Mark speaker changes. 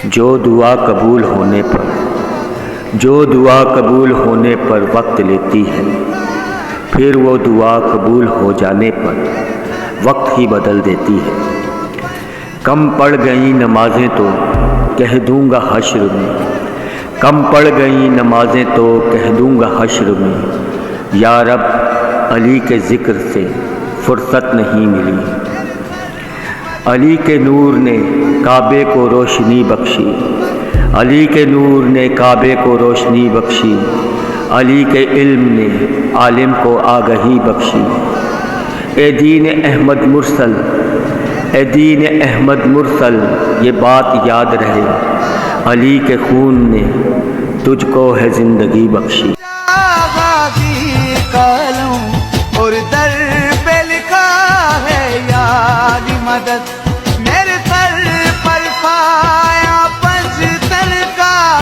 Speaker 1: جو دعا قبول ہونے پر وقت لیتی ہے، پھر وہ دعا قبول ہو جانے پر وقت ہی بدل دیتی ہے۔ کم پڑ گئیں نمازیں تو کہہ دوں گا حشر میں، کم پڑ گئیں نمازیں تو کہہ دوں گا حشر میں، یا رب علی کے ذکر سے فرصت نہیں ملی۔ علی کے نور نے کعبے کو روشنی بخشی، علی کے نور نے کعبے کو روشنی بخشی، علی کے علم نے عالم کو آگہی بخشی۔ اے دین احمد مرسل، اے دین احمد مرسل، یہ بات یاد رہے، علی کے خون نے تجھ کو ہے زندگی بخشی۔